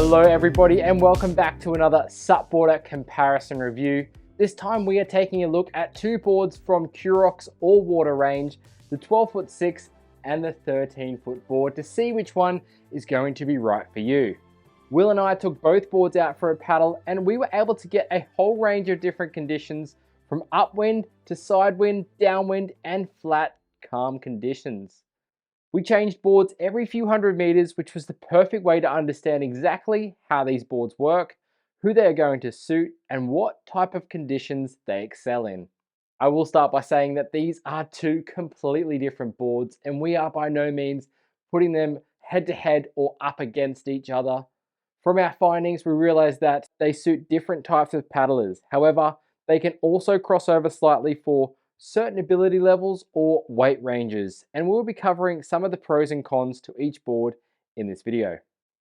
Hello everybody and welcome back to another SUPboarder comparison review. This time we are taking a look at two boards from Quroc's All Water range, the 12'6" and the 13-foot board, to see which one is going to be right for you. Will and I took both boards out for a paddle and we were able to get a whole range of different conditions, from upwind to sidewind, downwind and flat, calm conditions. We changed boards every few hundred meters, which was the perfect way to understand exactly how these boards work, who they are going to suit, and what type of conditions they excel in. I will start by saying that these are two completely different boards, and we are by no means putting them head to head or up against each other. From our findings, we realized that they suit different types of paddlers. However, they can also cross over slightly for certain ability levels or weight ranges, and we'll be covering some of the pros and cons to each board in this video.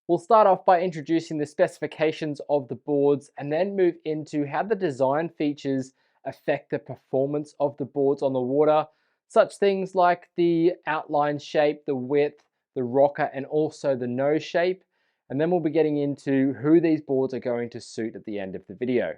We'll start off by introducing the specifications of the boards and then move into how the design features affect the performance of the boards on the water, such things like the outline shape, the width, the rocker and also the nose shape, and then we'll be getting into who these boards are going to suit at the end of the video.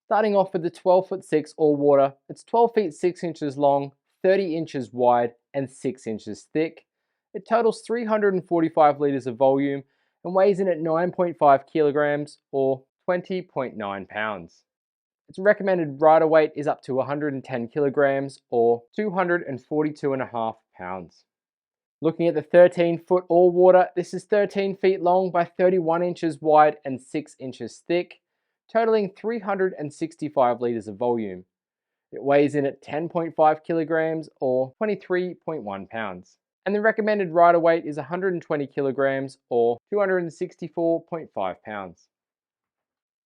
Starting off with the 12'6" All Water, it's 12 feet 6 inches long, 30 inches wide, and 6 inches thick. It totals 345 litres of volume and weighs in at 9.5 kilograms or 20.9 pounds. Its recommended rider weight is up to 110 kilograms or 242.5 pounds. Looking at the 13-foot All Water, this is 13 feet long by 31 inches wide and 6 inches thick, totaling 365 litres of volume. It weighs in at 10.5 kilograms or 23.1 pounds. And the recommended rider weight is 120 kilograms or 264.5 pounds.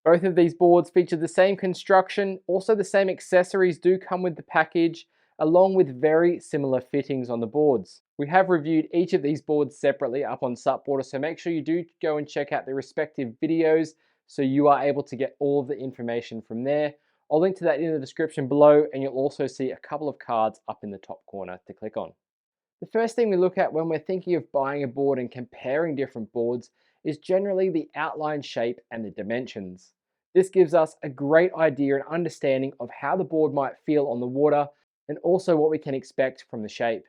Both of these boards feature the same construction, also the same accessories do come with the package, along with very similar fittings on the boards. We have reviewed each of these boards separately up on SUPboarder, so make sure you do go and check out the respective videos so you are able to get all of the information from there. I'll link to that in the description below, and you'll also see a couple of cards up in the top corner to click on. The first thing we look at when we're thinking of buying a board and comparing different boards is generally the outline shape and the dimensions. This gives us a great idea and understanding of how the board might feel on the water and also what we can expect from the shape.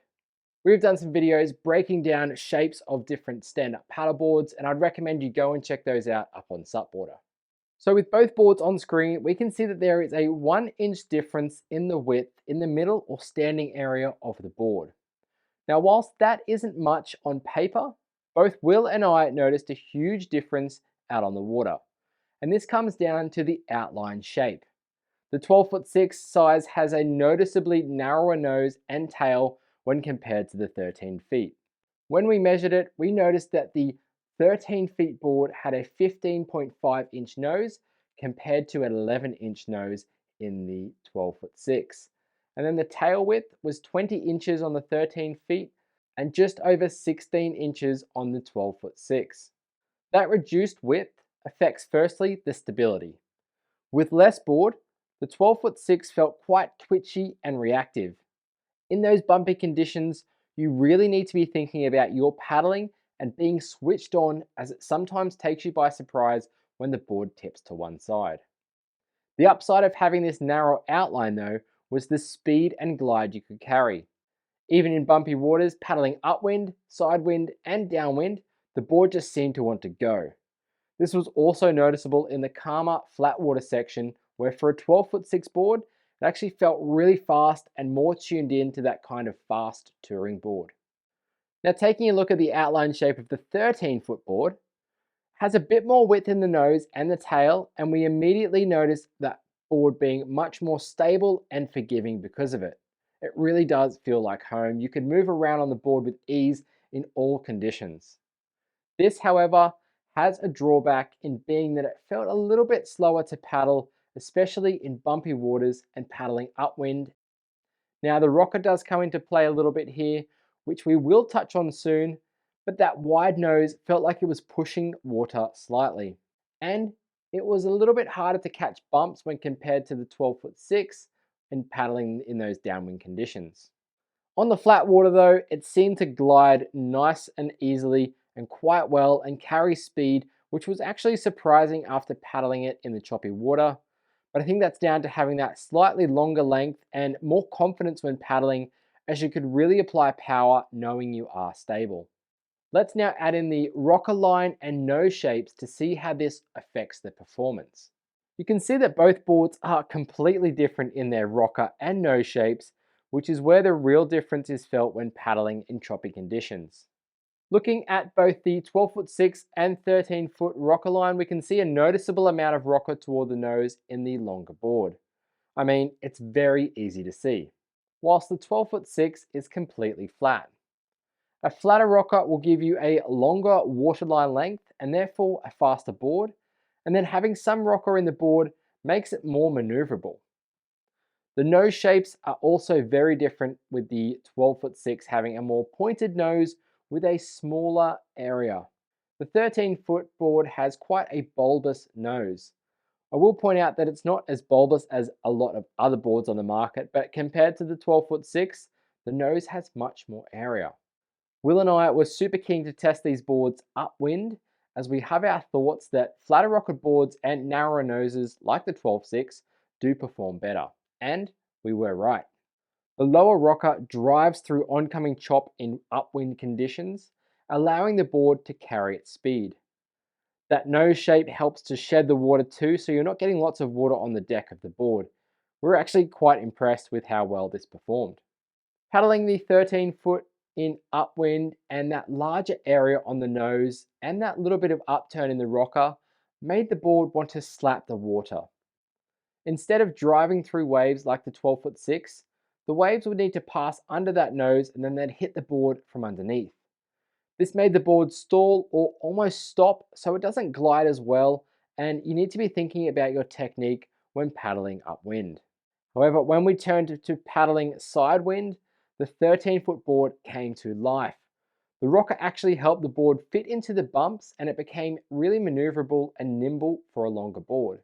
We've done some videos breaking down shapes of different stand-up paddleboards, and I'd recommend you go and check those out up on SUPboarder. So with both boards on screen, we can see that there is a 1-inch difference in the width in the middle or standing area of the board. Now, whilst that isn't much on paper, both Will and I noticed a huge difference out on the water. And this comes down to the outline shape. The 12'6" size has a noticeably narrower nose and tail when compared to the 13 feet. When we measured it, we noticed that the 13 feet board had a 15.5 inch nose compared to an 11-inch nose in the 12'6". And then the tail width was 20 inches on the 13 feet and just over 16 inches on the 12'6". That reduced width affects firstly the stability. With less board, the 12'6" felt quite twitchy and reactive. In those bumpy conditions, you really need to be thinking about your paddling and being switched on, as it sometimes takes you by surprise when the board tips to one side. The upside of having this narrow outline though was the speed and glide you could carry. Even in bumpy waters, paddling upwind, sidewind and downwind, the board just seemed to want to go. This was also noticeable in the calmer flat water section, where for a 12'6" board, it actually felt really fast and more tuned in to that kind of fast touring board. Now, taking a look at the outline shape of the 13-foot board, has a bit more width in the nose and the tail, and we immediately notice that board being much more stable and forgiving because of it. It really does feel like home. You can move around on the board with ease in all conditions. This, however, has a drawback in being that it felt a little bit slower to paddle, especially in bumpy waters and paddling upwind. Now, the rocker does come into play a little bit here, which we will touch on soon, but that wide nose felt like it was pushing water slightly. And it was a little bit harder to catch bumps when compared to the 12'6" and paddling in those downwind conditions. On the flat water though, it seemed to glide nice and easily and quite well and carry speed which was actually surprising after paddling it in the choppy water. But I think that's down to having that slightly longer length and more confidence when paddling, as you could really apply power knowing you are stable. Let's now add in the rocker line and nose shapes to see how this affects the performance. You can see that both boards are completely different in their rocker and nose shapes, which is where the real difference is felt when paddling in choppy conditions. Looking at both the 12'6" and 13-foot rocker line, we can see a noticeable amount of rocker toward the nose in the longer board. I mean, it's very easy to see, whilst the 12'6" is completely flat. A flatter rocker will give you a longer waterline length and therefore a faster board, and then having some rocker in the board makes it more maneuverable. The nose shapes are also very different, with the 12'6" having a more pointed nose with a smaller area. The 13-foot board has quite a bulbous nose. I will point out that it's not as bulbous as a lot of other boards on the market, but compared to the 12'6", the nose has much more area. Will and I were super keen to test these boards upwind, as we have our thoughts that flatter rockered boards and narrower noses like the 12'6" do perform better. And we were right. The lower rocker drives through oncoming chop in upwind conditions, allowing the board to carry its speed. That nose shape helps to shed the water too, so you're not getting lots of water on the deck of the board. We're actually quite impressed with how well this performed. Paddling the 13-foot in upwind and that larger area on the nose and that little bit of upturn in the rocker made the board want to slap the water. Instead of driving through waves like the 12'6", the waves would need to pass under that nose and then they'd hit the board from underneath. This made the board stall or almost stop, so it doesn't glide as well, and you need to be thinking about your technique when paddling upwind. However, when we turned to paddling sidewind, the 13-foot board came to life. The rocker actually helped the board fit into the bumps and it became really maneuverable and nimble for a longer board.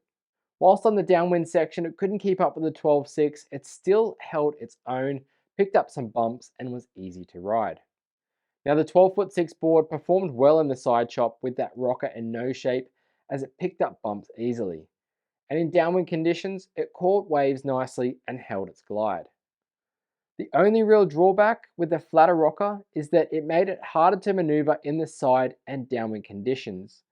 Whilst on the downwind section it couldn't keep up with the 12'6", it still held its own, picked up some bumps and was easy to ride. Now the 12'6" board performed well in the side chop with that rocker and nose shape, as it picked up bumps easily. And in downwind conditions, it caught waves nicely and held its glide. The only real drawback with the flatter rocker is that it made it harder to maneuver in the side and downwind conditions,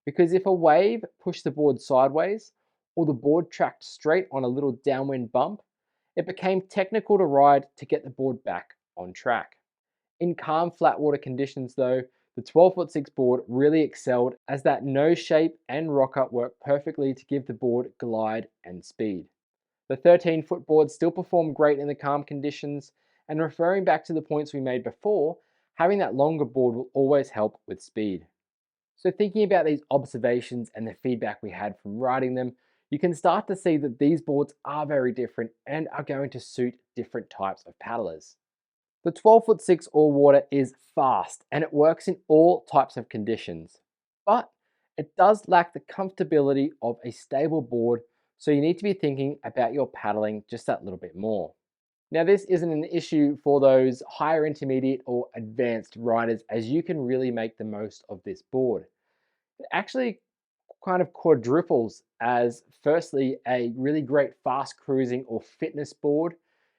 because if a wave pushed the board sideways or the board tracked straight on a little downwind bump, it became technical to ride to get the board back on track. In calm flat water conditions though, the 12'6" board really excelled, as that nose shape and rocker worked perfectly to give the board glide and speed. The 13-foot board still performed great in the calm conditions, and referring back to the points we made before, having that longer board will always help with speed. So thinking about these observations and the feedback we had from riding them, you can start to see that these boards are very different and are going to suit different types of paddlers. The 12'6" all water is fast and it works in all types of conditions, but it does lack the comfortability of a stable board, so you need to be thinking about your paddling just that little bit more. Now this isn't an issue for those higher intermediate or advanced riders, as you can really make the most of this board. It actually kind of quadruples as firstly a really great fast cruising or fitness board.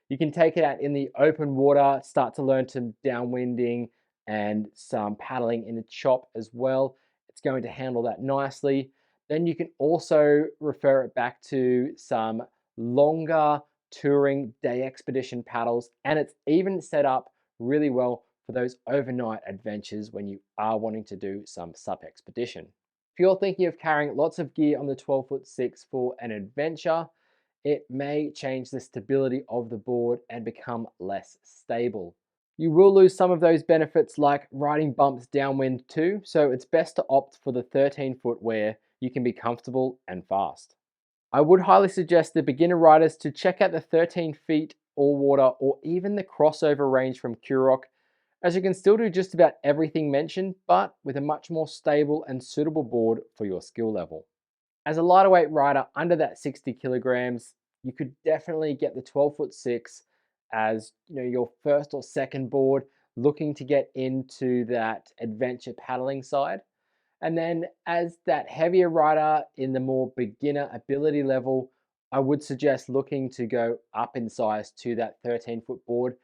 You can take it out in the open water, start to learn some downwinding and some paddling in a chop as well. It's going to handle that nicely. Then you can also refer it back to some longer touring day expedition paddles, and it's even set up really well for those overnight adventures when you are wanting to do some SUP expedition. If you're thinking of carrying lots of gear on the 12'6" for an adventure, it may change the stability of the board and become less stable. You will lose some of those benefits like riding bumps downwind too, so it's best to opt for the 13-foot where you can be comfortable and fast. I would highly suggest the beginner riders to check out the 13 feet all water or even the crossover range from Quroc, as you can still do just about everything mentioned, but with a much more stable and suitable board for your skill level. As a lighter weight rider under that 60 kilograms, you could definitely get the 12'6" as your first or second board looking to get into that adventure paddling side. And then as that heavier rider in the more beginner ability level, I would suggest looking to go up in size to that 13-foot board.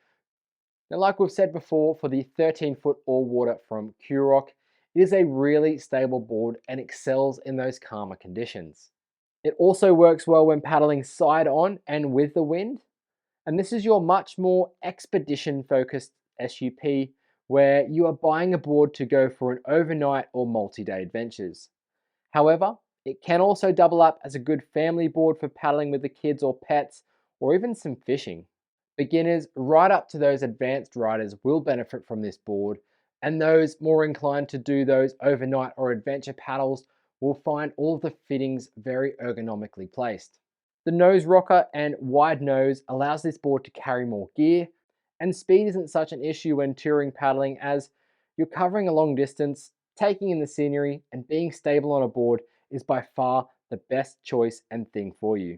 Now, like we've said before, for the 13-foot all water from Quroc, it is a really stable board and excels in those calmer conditions. It also works well when paddling side on and with the wind. And this is your much more expedition focused SUP, where you are buying a board to go for an overnight or multi-day adventures. However, it can also double up as a good family board for paddling with the kids or pets, or even some fishing. Beginners right up to those advanced riders will benefit from this board, and those more inclined to do those overnight or adventure paddles will find all of the fittings very ergonomically placed. The nose rocker and wide nose allows this board to carry more gear, and speed isn't such an issue when touring paddling as you're covering a long distance, taking in the scenery, and being stable on a board is by far the best choice and thing for you.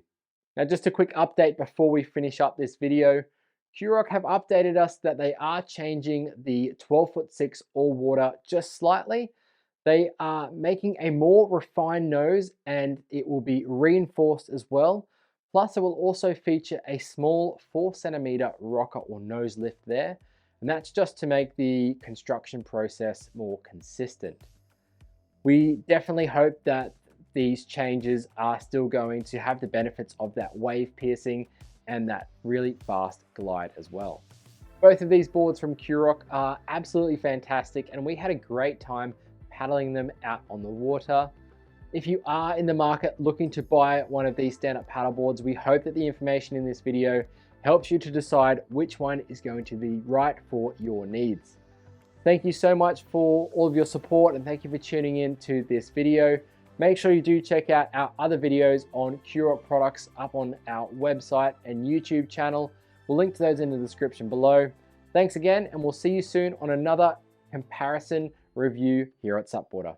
Now, just a quick update before we finish up this video. Quroc have updated us that they are changing the 12'6" all water just slightly. They are making a more refined nose and it will be reinforced as well. Plus, it will also feature a small 4cm rocker or nose lift there. And that's just to make the construction process more consistent. We definitely hope that these changes are still going to have the benefits of that wave piercing and that really fast glide as well. Both of these boards from Quroc are absolutely fantastic and we had a great time paddling them out on the water. If you are in the market looking to buy one of these stand-up paddle boards, we hope that the information in this video helps you to decide which one is going to be right for your needs. Thank you so much for all of your support and thank you for tuning in to this video. Make sure you do check out our other videos on Quroc products up on our website and YouTube channel. We'll link to those in the description below. Thanks again, and we'll see you soon on another comparison review here at SUPboarder.